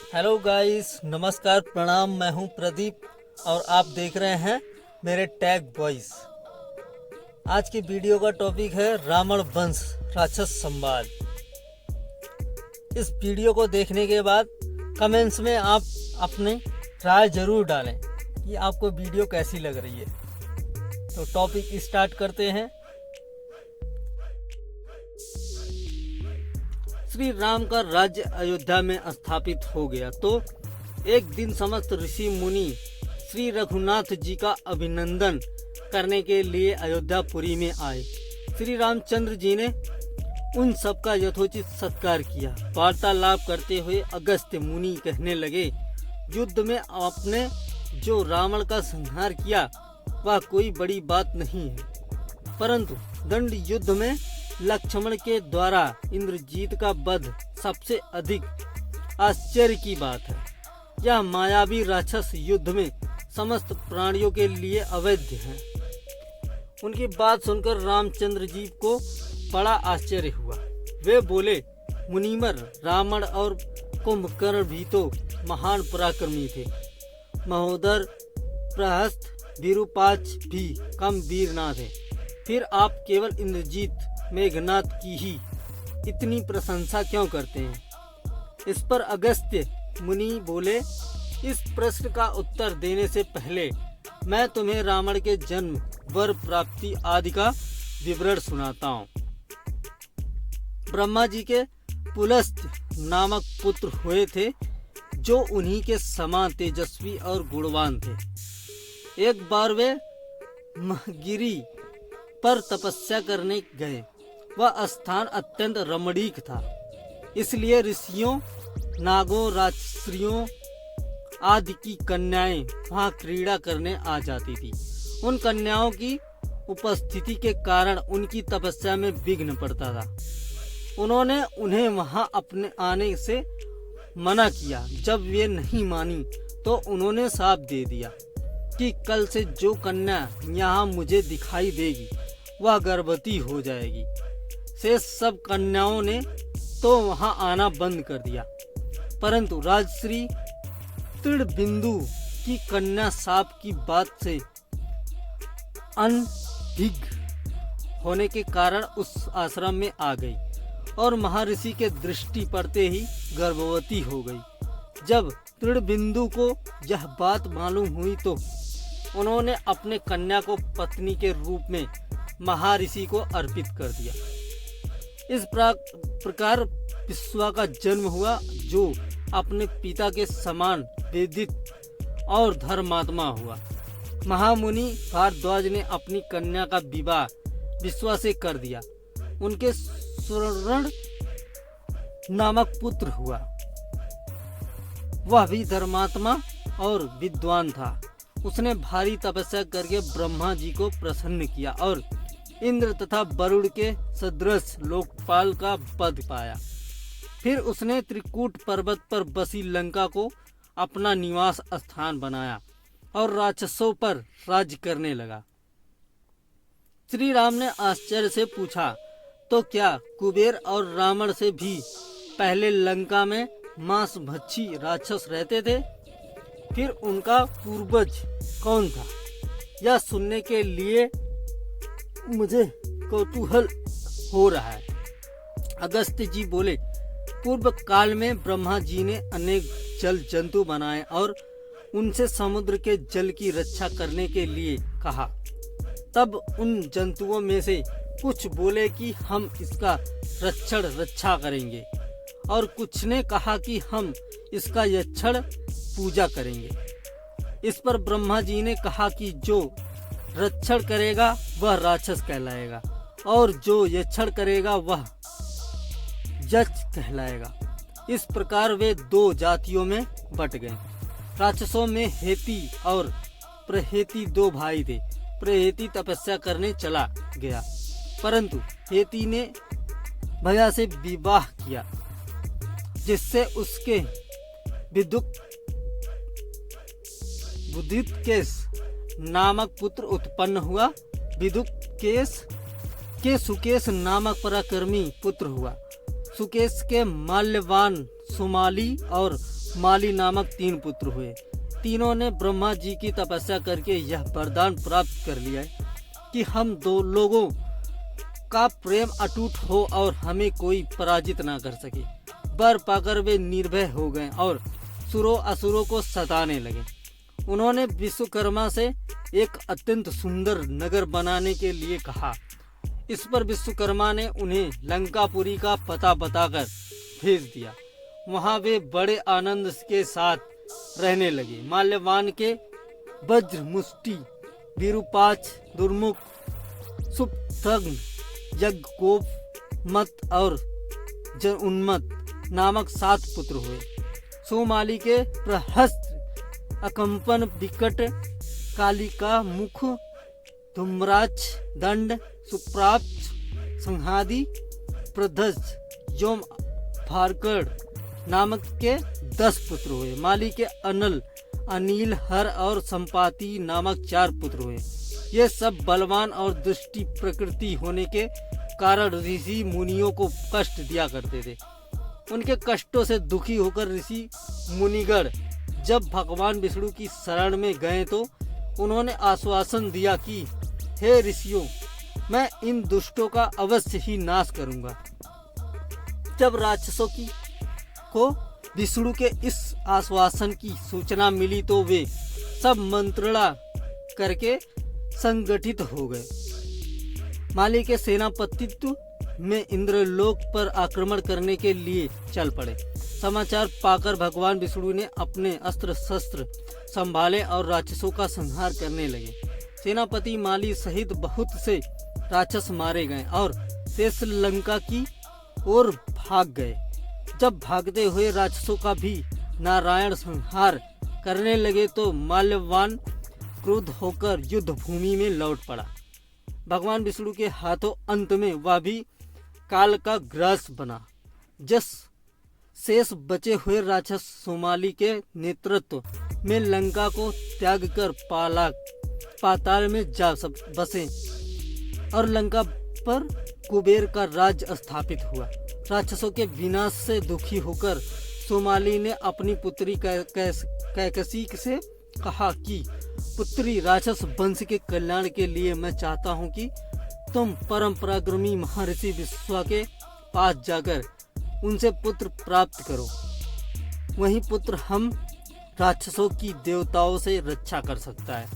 Hello guys, नमस्कार, प्रणाम। मैं हूं प्रदीप और आप देख रहे हैं मेरे टैग वॉइस। आज की वीडियो का टॉपिक है रावण वंश राक्षस संवाद। इस वीडियो को देखने के बाद कमेंट्स में आप अपनी राय जरूर डालें कि आपको वीडियो कैसी लग रही है। तो टॉपिक स्टार्ट करते हैं। श्री राम का राज्य अयोध्या में स्थापित हो गया तो एक दिन समस्त ऋषि मुनि श्री रघुनाथ जी का अभिनंदन करने के लिए अयोध्यापुरी में आए। श्री रामचंद्र जी ने उन सबका यथोचित सत्कार किया। वार्तालाप करते हुए अगस्त्य मुनि कहने लगे, युद्ध में आपने जो रावण का संहार किया वह कोई बड़ी बात नहीं है, परंतु दंड युद्ध में लक्ष्मण के द्वारा इंद्रजीत का वध सबसे अधिक आश्चर्य की बात है। यह मायावी राक्षस युद्ध में समस्त प्राणियों के लिए अवैध है। उनकी बात सुनकर रामचंद्र जी को बड़ा आश्चर्य हुआ। वे बोले, मुनिवर, रावण और कुंभकर्ण भी तो महान पराक्रमी थे। महोदर, प्रहस्त, विरूपाक्ष भी कम वीर न थे। फिर आप केवल इंद्रजीत, मेघनाथ की ही इतनी प्रशंसा क्यों करते हैं? इस पर अगस्त्य मुनि बोले, इस प्रश्न का उत्तर देने से पहले मैं तुम्हें रावण के जन्म, वर प्राप्ति आदि का विवरण सुनाता हूँ। ब्रह्मा जी के पुलस्त्य नामक पुत्र हुए थे, जो उन्हीं के समान तेजस्वी और गुणवान थे। एक बार वे महगिरी पर तपस्या करने गए। वह स्थान अत्यंत रमणीक था, इसलिए ऋषियों, नागों, राजश्रियों आदि की कन्याएं वहां क्रीड़ा करने आ जाती थी। उन कन्याओं की उपस्थिति के कारण उनकी तपस्या में विघ्न पड़ता था। उन्होंने उन्हें वहां अपने आने से मना किया। जब वे नहीं मानी तो उन्होंने शाप दे दिया कि कल से जो कन्या यहाँ मुझे दिखाई देगी वह गर्भवती हो जाएगी। शेष सब कन्याओं ने तो वहां आना बंद कर दिया, परंतु राजश्री तृणबिंदु की कन्या शाप की बात से अनभिज्ञ होने के कारण उस आश्रम में आ गई और महर्षि के दृष्टि पड़ते ही गर्भवती हो गई। जब तृणबिंदु को यह बात मालूम हुई तो उन्होंने अपने कन्या को पत्नी के रूप में महर्षि को अर्पित कर दिया। इस प्रकार विश्वा का जन्म हुआ, जो अपने पिता के समान वेदित और धर्मात्मा हुआ। महामुनि भारद्वाज ने अपनी कन्या का विवाह विश्वा से कर दिया। उनके स्वर्ण नामक पुत्र हुआ। वह भी धर्मात्मा और विद्वान था। उसने भारी तपस्या करके ब्रह्मा जी को प्रसन्न किया और इंद्र तथा वरुण के सदृश लोकपाल का पद पाया। फिर उसने त्रिकूट पर्वत पर बसी लंका को अपना निवास स्थान बनाया और राक्षसों पर राज्य करने लगा। श्री राम ने आश्चर्य से पूछा, तो क्या कुबेर और रावण से भी पहले लंका में मांस भक्षी राक्षस रहते थे? फिर उनका पूर्वज कौन था? यह सुनने के लिए मुझे कौतूहल हो रहा है। अगस्त्य जी बोले, पूर्व काल में ब्रह्मा जी ने अनेक जल जंतु बनाए और उनसे समुद्र के जल की रक्षा करने के लिए कहा। तब उन जंतुओं में से कुछ बोले कि हम इसका रक्षा करेंगे और कुछ ने कहा कि हम इसका यक्षण पूजा करेंगे। इस पर ब्रह्मा जी ने कहा कि जो रक्षण करेगा वह राक्षस कहलाएगा और जो यक्षण करेगा वह यक्ष कहलाएगा। इस प्रकार वे दो जातियों में बट गए। राक्षसों में हेती और प्रहेती दो भाई थे। प्रहेती तपस्या करने चला गया, परंतु हेती ने भया से विवाह किया, जिससे उसके विदुत्केश नामक पुत्र उत्पन्न हुआ। विदुत्केश के सुकेश नामक पराक्रमी पुत्र हुआ। सुकेश के माल्यवान, सुमाली और माली नामक 3 पुत्र हुए। तीनों ने ब्रह्मा जी की तपस्या करके यह वरदान प्राप्त कर लिया है कि हम 2 लोगों का प्रेम अटूट हो और हमें कोई पराजित ना कर सके। वर पाकर वे निर्भय हो गए और सुरों असुरों को सताने लगे। उन्होंने विश्वकर्मा से एक अत्यंत सुंदर नगर बनाने के लिए कहा। इस पर विश्वकर्मा ने उन्हें लंकापुरी का पता बताकर भेज दिया। वहां वे बड़े आनंद के साथ रहने लगे। माल्यवान के वज्र मुष्टि, विरूपाक्ष, दुर्मुख, सुप्तघ्न, यज्ञकोप, मत और उन्मत्त नामक 7 पुत्र हुए। सोमाली के प्रहस्त, अकंपन, विकट, कालिका मुख, धूम्राक्ष, दंड, सुप्राक्ष, संहादी, प्रध्वज, योम, भार्गव नामक के 10 पुत्र हुए। माली के अनल, अनिल, हर और संपाति नामक 4 पुत्र हुए। ये सब बलवान और दुष्टी प्रकृति होने के कारण ऋषि मुनियों को कष्ट दिया करते थे। उनके कष्टों से दुखी होकर ऋषि मुनिगण जब भगवान विष्णु की शरण में गए तो उन्होंने आश्वासन दिया कि हे ऋषियों, मैं इन दुष्टों का अवश्य ही नाश करूंगा। जब राक्षसों को विष्णु के इस आश्वासन की सूचना मिली तो वे सब मंत्रणा करके संगठित हो गए। माली के सेनापतित्व में इंद्रलोक पर आक्रमण करने के लिए चल पड़े। समाचार पाकर भगवान विष्णु ने अपने अस्त्र शस्त्र संभाले और राक्षसों का संहार करने लगे। सेनापति माली सहित बहुत से राक्षस मारे गए और शेष लंका की ओर भाग गए। जब भागते हुए राक्षसों का भी नारायण संहार करने लगे तो माल्यवान क्रुद्ध होकर युद्ध भूमि में लौट पड़ा। भगवान विष्णु के हाथों अंत में वह भी काल का ग्रास बना। जिस शेष बचे हुए राक्षस सोमाली के नेतृत्व में लंका को त्याग कर पाताल में जा बसे और लंका पर कुबेर का राज्य स्थापित हुआ। राक्षसों के विनाश से दुखी होकर सोमाली ने अपनी पुत्री कैकसी से कहा कि पुत्री, राक्षस वंश के कल्याण के लिए मैं चाहता हूँ कि तुम परम पराक्रमी महर्षि विश्वा के पास जाकर उनसे पुत्र प्राप्त करो। वही पुत्र हम राक्षसों की देवताओं से रक्षा कर सकता है।